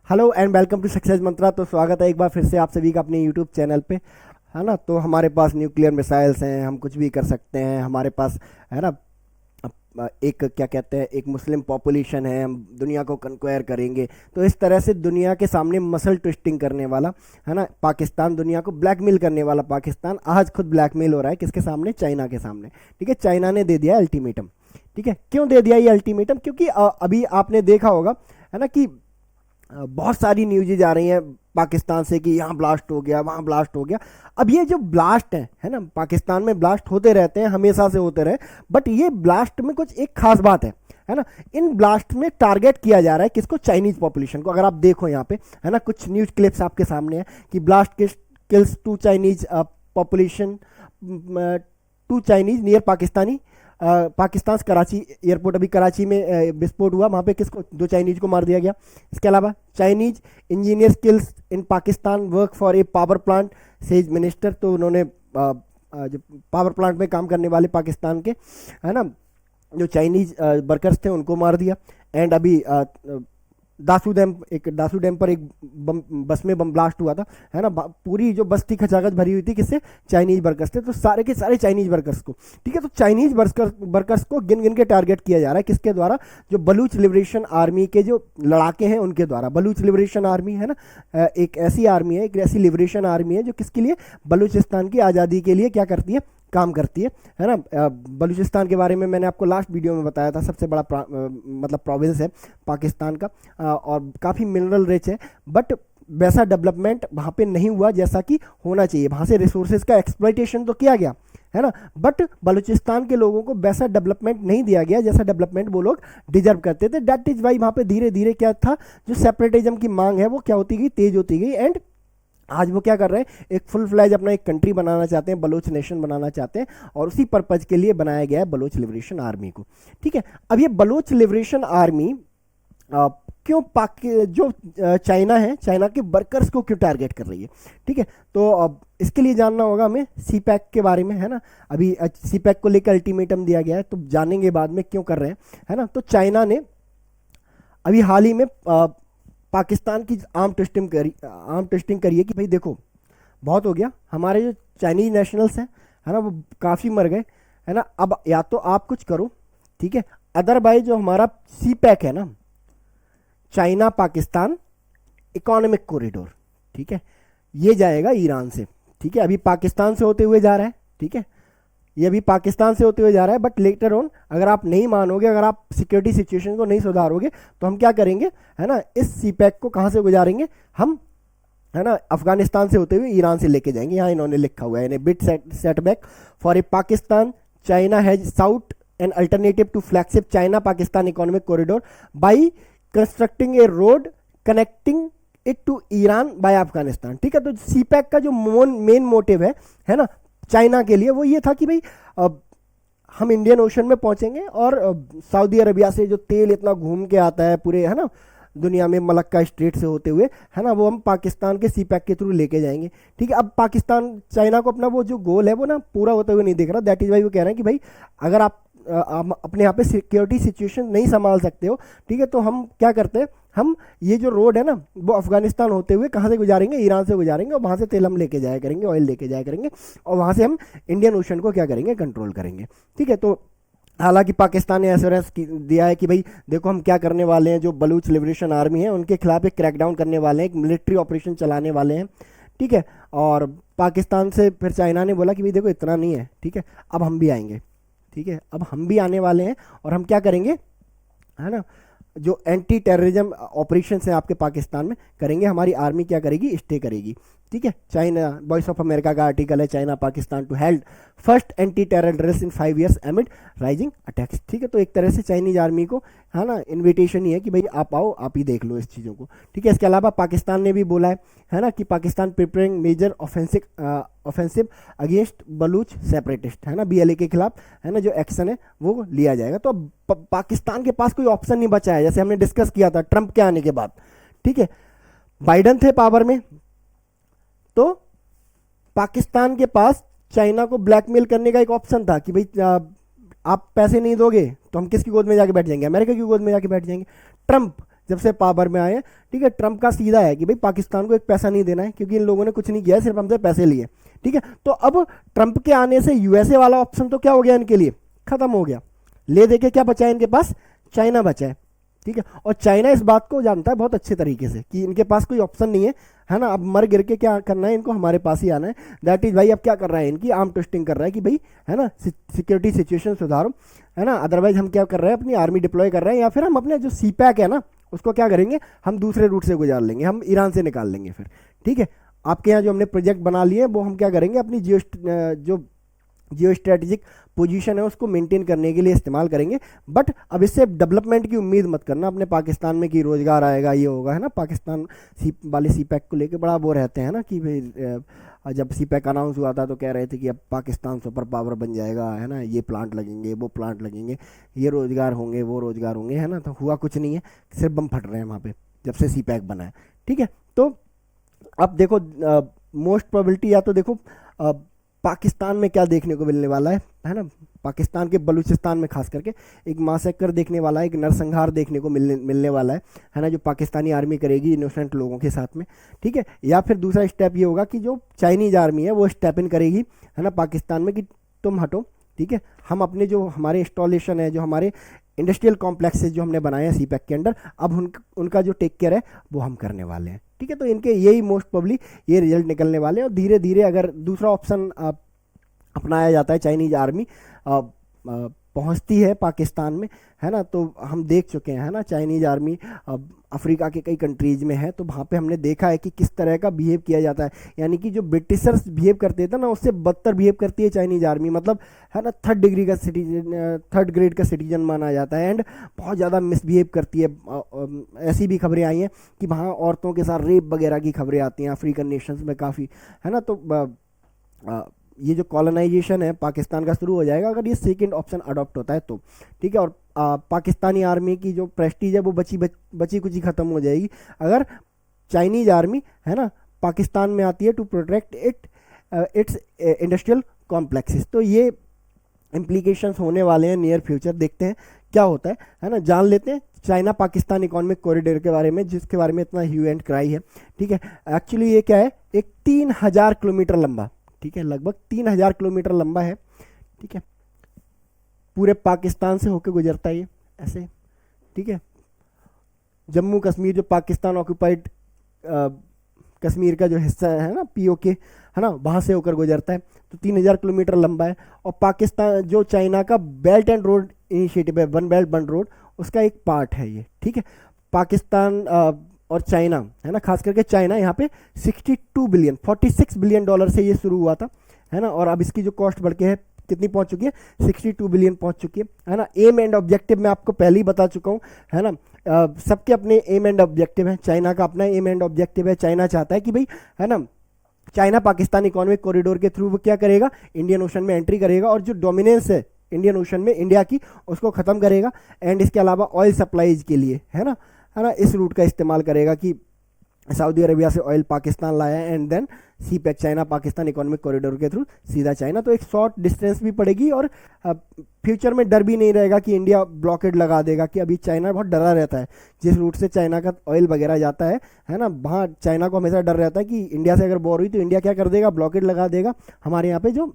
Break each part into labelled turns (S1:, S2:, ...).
S1: Hello and welcome to Success Mantra. तो स्वागत है एक बार फिर से आप सभी का अपने यूट्यूब चैनल पे, है ना। तो हमारे पास न्यूक्लियर मिसाइल्स हैं, हम कुछ भी कर सकते हैं, हमारे पास, है ना। एक क्या कहते हैं, एक मुस्लिम पॉपुलेशन है, हम दुनिया को कंक्वायर करेंगे। तो इस तरह से दुनिया के सामने मसल ट्विस्टिंग करने वाला, है ना, पाकिस्तान, दुनिया को ब्लैकमेल करने वाला पाकिस्तान आज खुद ब्लैकमेल हो रहा है किसके सामने? चाइना के सामने। ठीक है, चाइना ने दे दिया अल्टीमेटम। ठीक है, क्यों दे दिया ये अल्टीमेटम? क्योंकि अभी आपने देखा होगा, है ना, कि बहुत सारी न्यूज़ेज आ रही हैं पाकिस्तान से कि यहाँ ब्लास्ट हो गया, वहाँ ब्लास्ट हो गया। अब ये जो ब्लास्ट है ना, पाकिस्तान में ब्लास्ट होते रहते हैं, हमेशा से होते रहे। बट ये ब्लास्ट में कुछ एक खास बात है ना। इन ब्लास्ट में टारगेट किया जा रहा है किसको? चाइनीज पॉपुलेशन को। अगर आप देखो यहाँ पे, है ना, कुछ न्यूज क्लिप्स आपके सामने है कि blast kills two Chinese population, two Chinese near Pakistani, Pakistan Karachi airport. अभी कराची में विस्फोट हुआ, वहाँ पे किसको? दो चाइनीज को मार दिया गया। इसके अलावा Chinese engineer skills in Pakistan work for a power plant, says minister. तो उन्होंने जो पावर प्लांट में काम करने वाले पाकिस्तान के, है ना, जो चाइनीज वर्कर्स थे उनको मार दिया। एंड अभी दासू डैम पर एक बस में बम ब्लास्ट हुआ था, है ना। पूरी जो बस थी खचाखच भरी हुई थी, किससे? चाइनीज वर्कर्स थे। तो सारे के सारे चाइनीज वर्कर्स को, ठीक है, तो चाइनीज वर्कर्स को गिन गिन के टारगेट किया जा रहा है किसके द्वारा? जो बलूच लिबरेशन आर्मी के जो लड़ाके हैं उनके द्वारा। बलूच लिबरेशन आर्मी, है ना, एक ऐसी आर्मी है, एक ऐसी लिबरेशन आर्मी है जो किसके लिए? बलूचिस्तान की आज़ादी के लिए क्या करती है? काम करती है ना। बलूचिस्तान के बारे में मैंने आपको लास्ट वीडियो में बताया था, सबसे बड़ा मतलब प्रोविंस है पाकिस्तान का, और काफ़ी मिनरल रिच है। बट वैसा डेवलपमेंट वहाँ पे नहीं हुआ जैसा कि होना चाहिए। वहाँ से रिसोर्सेज का एक्सप्लॉइटेशन तो किया गया, है ना, बट बलूचिस्तान के लोगों को वैसा डेवलपमेंट नहीं दिया गया जैसा डेवलपमेंट वो लोग डिजर्व करते थे। दैट इज वाई वहाँ पे धीरे धीरे क्या था, जो सेपरेटिज्म की मांग है वो क्या होती गई? तेज होती गई। एंड आज वो क्या कर रहे हैं? एक फुल फ्लैज अपना एक कंट्री बनाना चाहते हैं, बलोच नेशन बनाना चाहते हैं, और उसी पर्पज के लिए बनाया गया है बलोच लिबरेशन आर्मी को। ठीक है, अब ये बलोच लिबरेशन आर्मी क्यों जो चाइना है, चाइना के वर्कर्स को क्यों टारगेट कर रही है? ठीक है, तो अब इसके लिए जानना होगा हमें सी पैक के बारे में, है ना। अभी सी पैक को लेकर अल्टीमेटम दिया गया है, तो जानेंगे बाद में क्यों कर रहे हैं, है ना। तो चाइना ने अभी हाल ही में पाकिस्तान की आर्म टेस्टिंग करी है कि भाई देखो, बहुत हो गया, हमारे जो चाइनीज नेशनल्स हैं, है ना, वो काफ़ी मर गए, है ना। अब या तो आप कुछ करो, ठीक है, अदरवाइज जो हमारा सी पैक है ना, चाइना पाकिस्तान इकोनॉमिक कॉरिडोर, ठीक है, ये जाएगा ईरान से। ठीक है, अभी पाकिस्तान से होते हुए जा रहा है, ठीक है, ये भी पाकिस्तान से होते हुए जा रहा है। बट लेटर ऑन अगर आप नहीं मानोगे, अगर आप सिक्योरिटी सिचुएशन को नहीं सुधारोगे, तो हम क्या करेंगे, है ना, इस सी पैक को कहाँ से गुजारेंगे हम, है ना, अफगानिस्तान से होते हुए ईरान से लेके जाएंगे। यहाँ इन्होंने लिखा हुआ है, big setback for a Pakistan, China has sought an alternative to flagship China Pakistan economic corridor by constructing a road connecting it to Iran by Afghanistan. ठीक है, तो सी पैक का जो मेन मोटिव है ना, चाइना के लिए, वो ये था कि भाई हम इंडियन ओशन में पहुंचेंगे और सऊदी अरबिया से जो तेल इतना घूम के आता है पूरे, है ना, दुनिया में, मलक्का स्ट्रेट से होते हुए, है ना, वो हम पाकिस्तान के सी पैक के थ्रू लेके जाएंगे। ठीक है, अब पाकिस्तान, चाइना को अपना वो जो गोल है वो ना पूरा होते हुए नहीं दिख रहा। दैट इज वाई वो कह रहे हैं कि भाई अगर आप अपने यहाँ पे सिक्योरिटी सिचुएशन नहीं संभाल सकते हो, ठीक है, तो हम क्या करते हैं, हम ये जो रोड है ना, वो अफगानिस्तान होते हुए कहाँ से गुजारेंगे? ईरान से गुजारेंगे, और वहाँ से तेल हम लेके जाया करेंगे, ऑयल लेके जाया करेंगे, और वहाँ से हम इंडियन ओशन को क्या करेंगे? कंट्रोल करेंगे। ठीक है, तो हालांकि पाकिस्तान ने एश्योरेंस दिया है कि भाई देखो हम क्या करने वाले हैं, जो बलूच लिबरेशन आर्मी है उनके खिलाफ एक क्रैकडाउन करने वाले हैं, एक मिलिट्री ऑपरेशन चलाने वाले हैं। ठीक है, और पाकिस्तान से फिर चाइना ने बोला कि भाई देखो इतना नहीं है, ठीक है, अब हम भी आएंगे। ठीक है, अब हम भी आने वाले हैं, और हम क्या करेंगे, है ना, जो एंटी टेररिज्म ऑपरेशन है आपके पाकिस्तान में करेंगे, हमारी आर्मी क्या करेगी? स्टे करेगी। ठीक है, चाइना, वॉइस ऑफ अमेरिका का आर्टिकल है, China Pakistan to held first anti terror drills in 5 years amid rising attacks. ठीक है, तो एक तरह से चाइनीज आर्मी को, है ना, इन्विटेशन ही है कि भाई आप आओ, आप ही देख लो इस चीज़ों को। ठीक है, इसके अलावा पाकिस्तान ने भी बोला है ना, कि Pakistan preparing major offensive against Baloch separatist, है ना, बीएलए के खिलाफ, है ना, जो एक्शन है वो लिया जाएगा। तो अब पाकिस्तान के पास कोई ऑप्शन नहीं बचा है, जैसे हमने डिस्कस किया था ट्रंप के आने के बाद। ठीक है, बाइडन थे पावर में, तो पाकिस्तान के पास चाइना को ब्लैकमेल करने का एक ऑप्शन था कि भाई आप पैसे नहीं दोगे तो हम किसकी गोद में जाके बैठ जाएंगे? अमेरिका की गोद में जाके बैठ जाएंगे। ट्रंप जब से पावर में आए हैं। ठीक है, ट्रंप का सीधा है कि भाई पाकिस्तान को एक पैसा नहीं देना है, क्योंकि इन लोगों ने कुछ नहीं किया है, सिर्फ हमसे पैसे लिए। ठीक है, तो अब ट्रंप के आने से यूएसए वाला ऑप्शन तो क्या हो गया इनके लिए, खत्म हो गया। ले दे के क्या बचा है इनके पास, चाइना बचा है। ठीक है, और चाइना इस बात को जानता है बहुत अच्छे तरीके से कि इनके पास कोई ऑप्शन नहीं है ना, अब मर गिर के क्या करना है इनको, हमारे पास ही आना है। दैट इज भाई अब क्या कर रहा है, इनकी आर्म ट्विस्टिंग कर रहा है कि भाई है ना सिक्योरिटी सिचुएशन सुधारो, है ना। अदरवाइज हम क्या कर रहे हैं, अपनी आर्मी डिप्लॉय कर रहे हैं, या फिर हम अपने जो सी पैक है ना उसको क्या करेंगे, हम दूसरे रूट से गुजार लेंगे, हम ईरान से निकाल लेंगे फिर। ठीक है, आपके यहाँ जो हमने प्रोजेक्ट बना लिए वो हम क्या करेंगे, अपनी जियो स्ट्रेटेजिक पोजीशन है उसको मेंटेन करने के लिए इस्तेमाल करेंगे। बट अब इससे डेवलपमेंट की उम्मीद मत करना अपने पाकिस्तान में कि रोजगार आएगा, ये होगा, है ना। पाकिस्तान वाले सी पैक को लेके बड़ा वो रहते हैं ना कि भाई जब सी पैक अनाउंस हुआ था तो कह रहे थे कि अब पाकिस्तान सुपर पावर बन जाएगा, है ना, ये प्लांट लगेंगे, वो प्लांट लगेंगे, ये रोजगार होंगे, वो रोजगार होंगे, है ना। तो हुआ कुछ नहीं है, सिर्फ बम फट रहे हैं वहाँ पे जब से सी पैक बना है। ठीक है, तो अब देखो मोस्ट प्रोबेबिलिटी या तो देखो पाकिस्तान में क्या देखने को मिलने वाला है ना, पाकिस्तान के बलूचिस्तान में खास करके एक मासेकर देखने वाला है, एक नरसंहार देखने को मिलने वाला है ना, जो पाकिस्तानी आर्मी करेगी इनोसेंट लोगों के साथ में। ठीक है, या फिर दूसरा स्टेप ये होगा कि जो चाइनीज आर्मी है वो स्टेप इन करेगी, है ना, पाकिस्तान में कि तुम हटो। ठीक है, हम अपने जो हमारे इंस्टॉलेशन है, जो हमारे इंडस्ट्रियल कॉम्प्लेक्सेस जो हमने बनाए हैं सीपैक के अंडर, अब उनका जो टेक केयर है वो हम करने वाले हैं। ठीक है, तो इनके यही मोस्ट प्रोबेबली ये रिजल्ट निकलने वाले हैं। और धीरे धीरे अगर दूसरा ऑप्शन अपनाया जाता है, चाइनीज आर्मी पहुंचती है पाकिस्तान में, है ना, तो हम देख चुके हैं, है ना, चाइनीज आर्मी अफ्रीका के कई कंट्रीज में है, तो वहाँ पे हमने देखा है कि किस तरह का बिहेव किया जाता है। यानी कि जो ब्रिटिशर्स बिहेव करते थे ना उससे बदतर बिहेव करती है चाइनीज आर्मी, मतलब है ना थर्ड ग्रेड का सिटीजन माना जाता है, एंड बहुत ज़्यादा मिसबिहेव करती है। ऐसी भी खबरें आई हैं कि वहाँ औरतों के साथ रेप वगैरह की खबरें आती हैं अफ्रीकन नेशंस में काफ़ी, है ना। तो ये जो कॉलोनाइजेशन है पाकिस्तान का शुरू हो जाएगा अगर ये सेकंड ऑप्शन अडॉप्ट होता है तो। ठीक है, और पाकिस्तानी आर्मी की जो प्रेस्टीज है वो बची कुची खत्म हो जाएगी अगर चाइनीज आर्मी, है ना, पाकिस्तान में आती है to protect its industrial complexes. तो ये इम्प्लीकेशंस होने वाले हैं नियर फ्यूचर, देखते हैं क्या होता है ना। जान लेते हैं चाइना पाकिस्तान इकोनॉमिक कॉरिडोर के बारे में, जिसके बारे में इतना ह्यू एंड क्राई है। ठीक है, एक्चुअली ये क्या है, एक 3000 किलोमीटर लंबा, ठीक है, लगभग 3000 किलोमीटर लंबा है। ठीक है, पूरे पाकिस्तान से होकर गुजरता है ये ऐसे। ठीक है, जम्मू कश्मीर जो पाकिस्तान ऑक्यूपाइड कश्मीर का जो हिस्सा है ना, पीओके, है ना, वहाँ से होकर गुजरता है। तो 3000 किलोमीटर लंबा है। और पाकिस्तान जो चाइना का बेल्ट एंड रोड इनिशिएटिव है, वन बेल्ट वन रोड, उसका एक पार्ट है ये। ठीक है, पाकिस्तान और चाइना, है ना, खास करके चाइना यहाँ पे 46 बिलियन डॉलर से ये शुरू हुआ था, है ना। और अब इसकी जो कॉस्ट बढ़ के है कितनी पहुंच चुकी है, 62 बिलियन पहुंच चुकी है ना। एम एंड ऑब्जेक्टिव मैं आपको पहले ही बता चुका हूँ, है ना। सबके अपने एम एंड ऑब्जेक्टिव है, चाइना का अपना एम एंड ऑब्जेक्टिव है। चाइना चाहता है कि भाई, है ना, चाइना पाकिस्तान इकोनॉमिक कॉरिडोर के थ्रू वो क्या करेगा, इंडियन ओशन में एंट्री करेगा और जो डोमिनेंस है इंडियन ओशन में इंडिया की उसको ख़त्म करेगा। एंड इसके अलावा ऑयल सप्लाईज के लिए, है ना, इस रूट का इस्तेमाल करेगा कि सऊदी अरेबिया से ऑयल पाकिस्तान लाया and then CPEC China Pakistan economic corridor के थ्रू सीधा चाइना। तो एक शॉर्ट डिस्टेंस भी पड़ेगी और फ्यूचर में डर भी नहीं रहेगा कि इंडिया ब्लॉकेड लगा देगा, कि अभी चाइना बहुत डरा रहता है जिस रूट से चाइना का ऑयल वगैरह जाता है ना, वहाँ चाइना को हमेशा डर रहता है कि इंडिया से अगर वॉर हुई तो इंडिया क्या कर देगा, ब्लॉकेड लगा देगा, हमारे यहाँ पे जो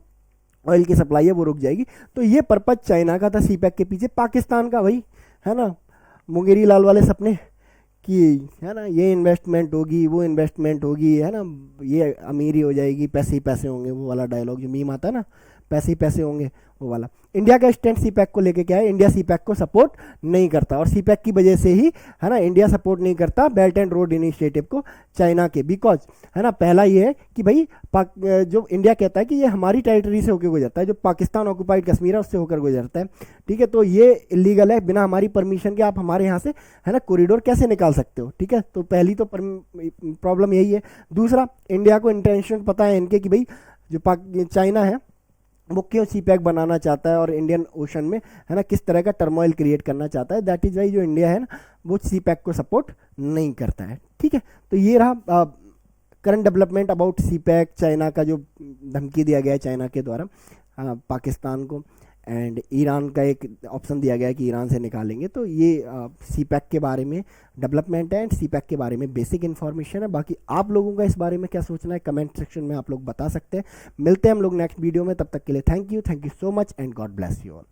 S1: ऑयल की सप्लाई है वो रुक जाएगी। तो ये पर्पज चाइना का था सी पैक के पीछे। पाकिस्तान का वही, है ना, मुंगेरी लाल वाले सपने कि, है ना, ये इन्वेस्टमेंट होगी, वो इन्वेस्टमेंट होगी, है ना, ये अमीरी हो जाएगी, पैसे ही पैसे होंगे, वो वाला डायलॉग जो मीम आता है ना, पैसे ही पैसे होंगे, वो वाला। इंडिया का स्टैंड सी पैक को लेके क्या है, इंडिया सी पैक को सपोर्ट नहीं करता और सी पैक की वजह से ही, है ना, इंडिया सपोर्ट नहीं करता बेल्ट एंड रोड इनिशिएटिव को चाइना के, बिकॉज, है ना, पहला ये है कि भाई जो इंडिया कहता है कि ये हमारी टेरिटरी से होकर गुजरता है, जो पाकिस्तान ऑक्यूपाइड कश्मीर है उससे होकर गुजरता है। ठीक है, तो ये इलीगल है, बिना हमारी परमिशन के आप हमारे यहाँ से, है ना, कॉरिडोर कैसे निकाल सकते हो। ठीक है, तो पहली तो प्रॉब्लम यही है। दूसरा, इंडिया को इंटेंशन पता है इनके कि भाई जो चाइना है वो क्यों सी पैक बनाना चाहता है और इंडियन ओशन में, है ना, किस तरह का टर्मोइल क्रिएट करना चाहता है। दैट इज वाई जो इंडिया है ना वो सी पैक को सपोर्ट नहीं करता है। ठीक है, तो ये रहा current development about CPEC, China का जो धमकी दिया गया है चाइना के द्वारा पाकिस्तान को। एंड ईरान का एक ऑप्शन दिया गया है कि ईरान से निकालेंगे। तो ये सी पैक के बारे में डेवलपमेंट है एंड सी पैक के बारे में बेसिक इन्फॉर्मेशन है। बाकी आप लोगों का इस बारे में क्या सोचना है कमेंट सेक्शन में आप लोग बता सकते हैं। मिलते हैं हम लोग नेक्स्ट वीडियो में, तब तक के लिए thank you so much and God bless you all.